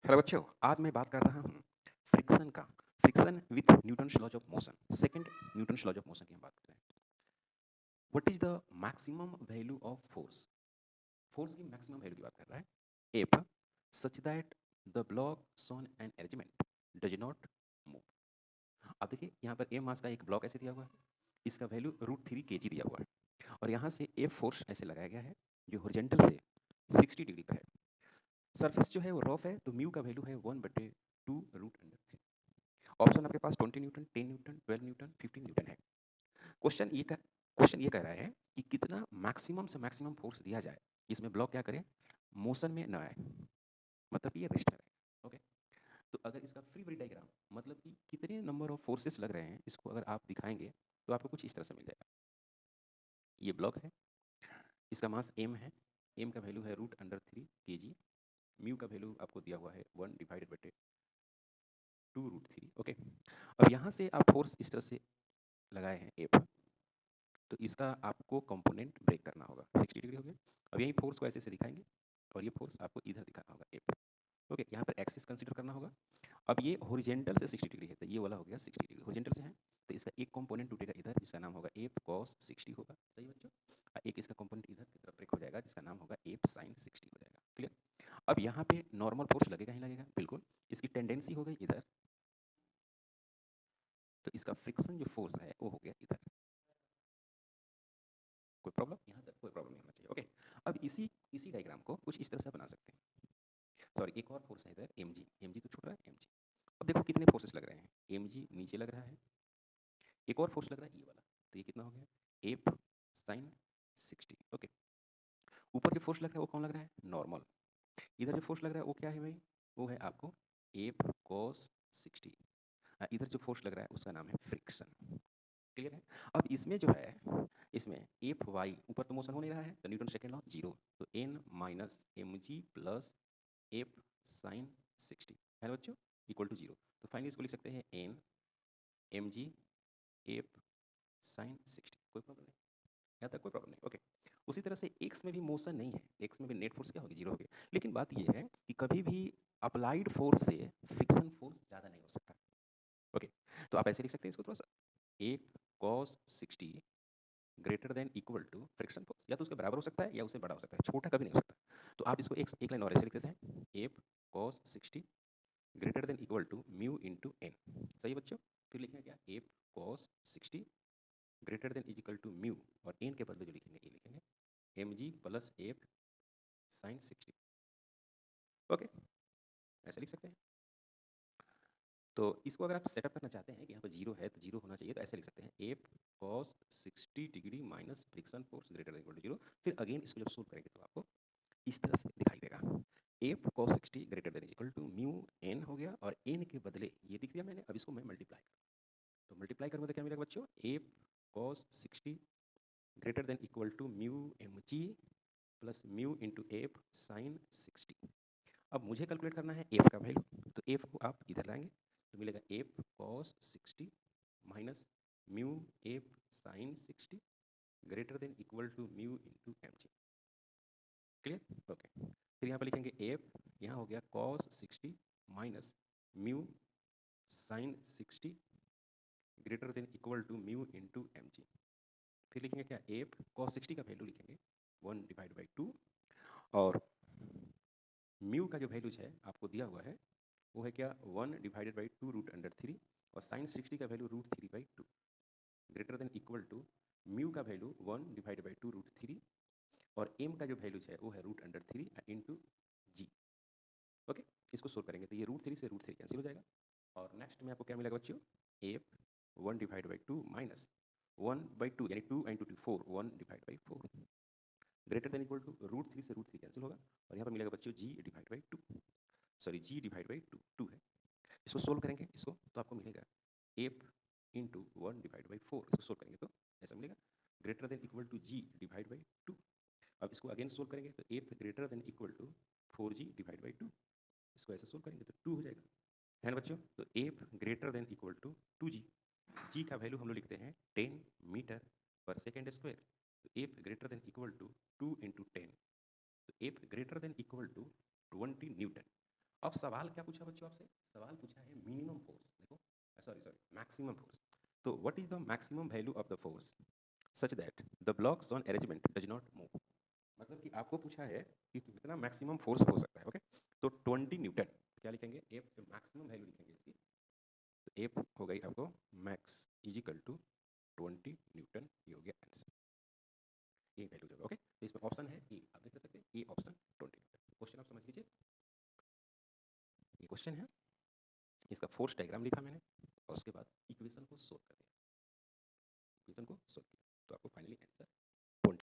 Hello बच्चों, आज मैं बात कर रहा हूँ फ्रिक्शन का। Friction with Newton's laws of motion. Second Newton's laws of motion की हम बात करते हैं। What is the maximum value of force? Force की मैक्सिमम वैल्यू की बात कर रहा है। If such that the block सोन an arrangement does not move. अब देखिए यहाँ पर ए मास का एक ब्लॉक ऐसे दिया हुआ है, इसका वैल्यू √3 kg दिया हुआ है और यहाँ से ए फोर्स ऐसे लगाया गया है जो हॉरिजॉन्टल से 60 डिग्री पर है। सरफेस जो है वो रफ है, तो म्यू का वैल्यू है 1/2 √3। ऑप्शन आपके पास 20 न्यूटन, 10 न्यूटन, 12 न्यूटन, 15 न्यूटन है। क्वेश्चन ये कह रहा है कि कितना मैक्सिमम से मैक्सिमम फोर्स दिया जाए इसमें ब्लॉक क्या करे, मोशन में न आए, मतलब कि ये रेस्ट में रहे। ओके, तो अगर इसका फ्री बॉडी डायग्राम मतलब कि कितने नंबर ऑफ फोर्सेस लग रहे हैं, इसको अगर आप दिखाएंगे तो आपको कुछ इस तरह से मिल जाएगा। ये ब्लॉक है, इसका मास m है, m का वैल्यू है √3 kg, म्यू का वैल्यू आपको दिया हुआ है 1/2 √3। ओके, अब यहाँ से आप फोर्स इस तरह से लगाए हैं ए पर, तो इसका आपको कंपोनेंट ब्रेक करना होगा। 60 डिग्री हो गया। अब यही फोर्स को ऐसे से दिखाएंगे और ये फोर्स आपको इधर दिखाना होगा ए पर। ओके, यहाँ पर एक्सिस कंसीडर करना होगा। अब ये हॉरिजॉन्टल से 60 डिग्री है, तो ये वाला हो गया 60 डिग्री। हॉरिजॉन्टल से है तो इसका एक कंपोनेंट टूटेगा इधर, जिसका नाम होगा एप कॉस 60 होगा। सही बच्चों? एक इसका कंपोनेंट इधर की तरफ ब्रेक हो जाएगा, जिसका नाम होगा एप साइन 60 हो जाएगा। क्लियर? अब यहाँ पे नॉर्मल फोर्स लगेगा ही लगेगा, बिल्कुल। इसकी टेंडेंसी हो गई इधर, तो इसका फ्रिक्शन जो फोर्स है वो हो गया इधर। कोई प्रॉब्लम? यहाँ तक कोई प्रॉब्लम नहीं होना चाहिए। ओके, अब इसी इसी डायग्राम को कुछ इस तरह से बना सकते हैं। सॉरी, एक और फोर्स है इधर mg तो छूट रहा है mg। अब देखो कितने फोर्सेस लग रहे हैं। mg नीचे लग रहा है, एक और फोर्स लग रहा है ये वाला, तो ये कितना हो गया एप साइन 60। ओके, ऊपर जो फोर्स लग रहा है वो कौन लग रहा है? नॉर्मल। इधर जो फोर्स लग रहा है वो क्या है भाई? वो है आपको एप कॉस 60। इधर जो फोर्स लग रहा है उसका नाम है फ्रिक्शन। क्लियर है? अब इसमें जो है, इसमें एफ वाई ऊपर तो मोशन हो नहीं रहा है, तो न्यूटन सेकेंड लॉ जीरो, तो N minus M G plus F sine 60 है ना बच्चों, इक्वल टू जीरो। तो फाइनली इसको लिख सकते हैं N M G F sine 60। कोई प्रॉब्लम नहीं, यहाँ तक कोई प्रॉब्लम नहीं। ओके, उसी तरह से एक्स में भी मोशन नहीं है, एक्स में भी नेट फोर्स क्या होगी? जीरो होगी। लेकिन बात यह है कि कभी भी अप्लाइड फोर्स से फ्रिक्शन फोर्स ज़्यादा नहीं हो सकता। ओके, तो आप ऐसे लिख सकते हैं इसको थोड़ा सा, एक cos 60 greater than equal to friction force, या तो उसके बराबर हो सकता है या उससे बड़ा हो सकता है, छोटा कभी नहीं हो सकता। तो आप इसको एक लाइन और ऐसे लिख देते हैं, F cos 60 greater than equal to mu into N. सही बच्चों? फिर लिखेंगे क्या? F cos 60 greater than is equal to mu, और एन के बदले जो लिखेंगे ए लिखेंगे, M G plus F sine 60। Okay, ऐसे लिख सकते हैं। तो इसको अगर आप सेटअप करना चाहते हैं कि यहाँ पर जीरो है तो जीरो होना चाहिए, तो ऐसे लिख सकते हैं F cos 60 degree minus friction force greater than equal to zero. फिर अगेन इसको जब सोल्व करेंगे तो आपको इस तरह से दिखाई देगा, F cos 60 greater than equal to mu N हो गया, और एन के बदले ये लिख दिया मैंने। अब इसको मैं मल्टीप्लाई करूँ, तो मल्टीप्लाई करूँगा तो क्या मिलेगा बच्चों? F cos 60 greater than equal to mu M G plus mu into F sine 60। अब मुझे कैलकुलेट करना है एफ का वैल्यू, तो एफ को आप इधर लाएंगे तो मिलेगा F cos 60 minus mu F sine 60 greater than equal to mu into M G. Clear? Okay, फिर यहाँ पर लिखेंगे एफ, यहाँ हो गया cos 60 minus mu sine 60 greater than equal to mu into M G. फिर लिखेंगे क्या? एफ कॉस 60 का वैल्यू लिखेंगे 1/2, और म्यू का जो वैल्यूज है आपको दिया हुआ है वो है क्या? 1/2 √3, और साइन 60 का value √3/2 greater than equal to mu का वैल्यू 1/2 √3, और एम का जो वैल्यूज है वो है √3 इंटू जी। ओके, इसको सोल्व करेंगे तो ये √3 से √3 कैंसिल हो जाएगा, और नेक्स्ट में आपको क्या मिलेगा बच्चों? एफ 1/2 माइनस 1/2 यानी 2 into 4, 1/4 greater than equal to √3 से √3 कैंसिल होगा, और यहाँ पर मिलेगा बच्चों g/2, सॉरी g/2 2 है। इसको सोल्व करेंगे इसको तो आपको मिलेगा एफ इंटू 1/4, इसको सोल्व करेंगे तो ऐसा मिलेगा, greater than equal to g/2। अब इसको अगेन सोल्व करेंगे तो F greater than equal to 4g/2, इसको ऐसे सोल्व करेंगे तो 2 हो जाएगा, है ना बच्चों? तो F greater than equal to 2g, G का वैल्यू हम लोग लिखते हैं 10 मीटर पर सेकेंड स्क्वायर, तो F greater than equal to 2 into 10, तो F greater than equal to 20 newton. अब सवाल क्या पूछा बच्चों आपसे? सवाल पूछा है मिनिमम फोर्स। देखो, सॉरी मैक्सिमम फोर्स। तो what is the maximum value of the force such that the blocks on arrangement does not move? मतलब कि आपको पूछा है कि कितना मैक्सिमम फोर्स हो सकता है। ओके, तो 20 न्यूटन। क्या लिखेंगे? एफ मैक्सिमम वैल्यू लिखेंगे इसकी। तो एफ हो गई आपको max is equal to 20 newton. ये हो गया आंसर, ये वैल्यू होगा। ओके, तो इसमें ऑप्शन है ए, आप देख सकते हैं ए ऑप्शन 20 न्यूटन। क्वेश्चन आप समझ लीजिए, ये क्वेश्चन है, इसका फोर्स डायग्राम लिखा मैंने और उसके बाद इक्वेशन को सोल्व कर दिया, इक्वेशन को सोल्व किया, तो आपको फाइनली आंसर